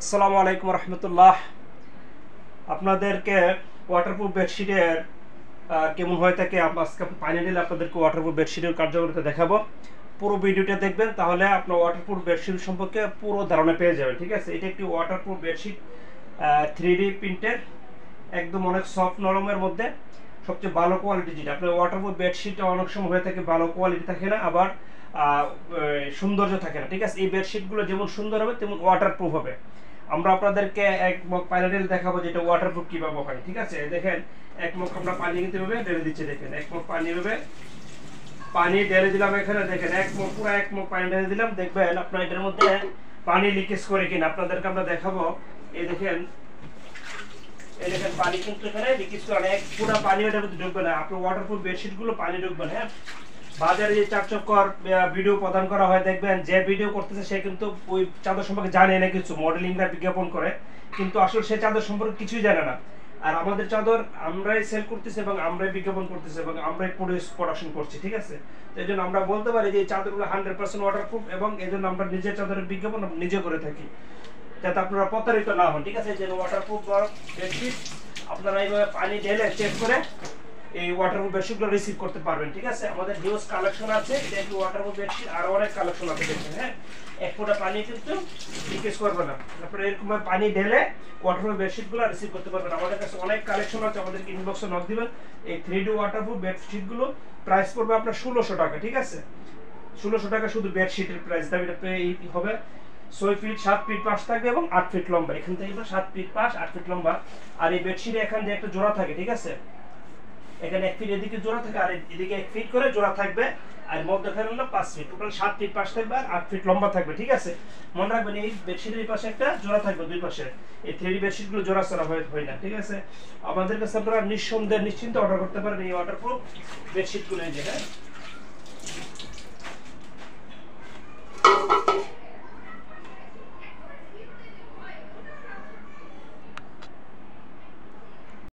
আসসালামু আলাইকুম রহমতুল্লাহ। আপনাদেরকে ওয়াটারপ্রুফ বেডশিটের কেমন হয়ে থাকে আজকে পানি ঢেলে আপনাদেরকে ওয়াটারপ্রুফ বেডশিটের কার্যকারিতা দেখাবো। পুরো ভিডিওটা দেখবেন, তাহলে আপনার ওয়াটারপ্রুফ বেডশিট সম্পর্কে পুরো ধারণা পেয়ে যাবেন। ঠিক আছে, এটা একটি ওয়াটারপ্রুফ বেডশিট 3D প্রিন্টের, একদম অনেক সফট নরমের মধ্যে সবচেয়ে ভালো কোয়ালিটি। যেটা আপনার ওয়াটারপ্রুফ বেডশিটটা অনেক সময় হয়ে থাকে ভালো কোয়ালিটি থাকে না, আবার সৌন্দর্য থাকে না। ঠিক আছে, এই বেডশিটগুলো যেমন সুন্দর হবে তেমন ওয়াটারপ্রুফ হবে। আমরা আপনাদেরকে এক মগ প্যানেল দেখাবো যেটা ওয়াটারপ্রুফ কিভাবে হয়। ঠিক আছে, দেখেন এক মগ আমরা পানি কিন্তু এভাবে ঢেলে দিচ্ছি। দেখেন এক মগ পানি এভাবে পানি ঢেলে দিলাম এখানে। দেখেন এক মগ পুরো এক মগ পানি ঢেলে দিলাম। দেখবেন আপনার এটার মধ্যে পানি লিকেজ করে কিনা আপনাদেরকে আমরা দেখাবো। এই দেখেন, এই দেখেন পানি কিন্তু এখানে লিকেজ করে না, এক পুরো পানি এটার মধ্যে ঢুকবে না। আপনার ওয়াটারপ্রুফ বেডশিট গুলো পানি ঢুকবে না। হ্যাঁ, বাজারে যে চাকচক্যর ভিডিও প্রদান করা হয়, দেখবেন যে ভিডিও করতেছে সে কিন্তু ওই চাদর সম্পর্কে জানে না কিছু, মডেলিংরা বিজ্ঞাপন করে, কিন্তু আসলে সে চাদর সম্পর্কে কিছুই জানে না। আর আমাদের চাদর আমরাই সেল করতেছি এবং আমরাই বিজ্ঞাপন করতেছি এবং আমরাই প্রোডাকশন করছি। ঠিক আছে, তো এই জন্য আমরা বলতে পারি যে এই চাদরগুলো 100% ওয়াটারপ্রুফ, এবং এই জন্য আমরা নিজের চাদরের বিজ্ঞাপন নিজে করে থাকি, যাতে আপনারা প্রতারিত না হন। ঠিক আছে, যে ওয়াটারপ্রুফ বেডশিট আপনারা এইভাবে পানি ঢেলে চেক করে এই ওয়াটারপ্রুফ বেডশিটগুলো রিসিভ করতে পারবেন। ঠিক আছে, আমাদের হিউজ কালেকশন আছে। এটা একটু ওয়াটারপ্রুফ বেডশিট আরো অনেক কালেকশন আছে দেখবেন। হ্যাঁ, এক ফোঁটা পানি কিন্তু লিকেজ করবে না। তারপরে এরকম পানি ঢেলে ওয়াটারপ্রুফ বেডশিটগুলো রিসিভ করতে পারবেন। আমাদের কাছে অনেক কালেকশন আছে, আমাদের ইনবক্সে নক দিবেন। এই 3D ওয়াটারপ্রুফ বেডশিটগুলো প্রাইস পড়বে আপনার 1600 টাকা। ঠিক আছে, 1600 টাকা শুধু বেডশিটের প্রাইস। দাবিটা হবে 6 ফিট 7 ফিট পাশ থাকবে এবং 8 ফিট লম্বা। এখান থেকে 7 ফিট পাশ 8 ফিট লম্বা। আর এই বেডশিটে এখান দিয়ে একটা জোড়া থাকে। ঠিক আছে, এখানে 1 ফিট এদিকে জোড়া থাকে আর এদিকে 1 ফিট করে জোড়া থাকবে। আর মধ্যখানে হলো 5 ফিট, টোটাল 7 ফিট পাশ থাকবে আর 8 ফিট লম্বা থাকবে। ঠিক আছে, মনে রাখবেন এই বেডশিটের পাশে একটা জোড়া থাকবে, দুই পাশে। এই 3D বেডশিটগুলো জোড়া ছাড়া হয় না। ঠিক আছে, আমাদের কাছে আপনারা নিঃসন্দেহে নিশ্চিন্তে অর্ডার করতে পারেন এই ওয়াটারপ্রুফ বেডশিটগুলো। এই যে হ্যাঁ,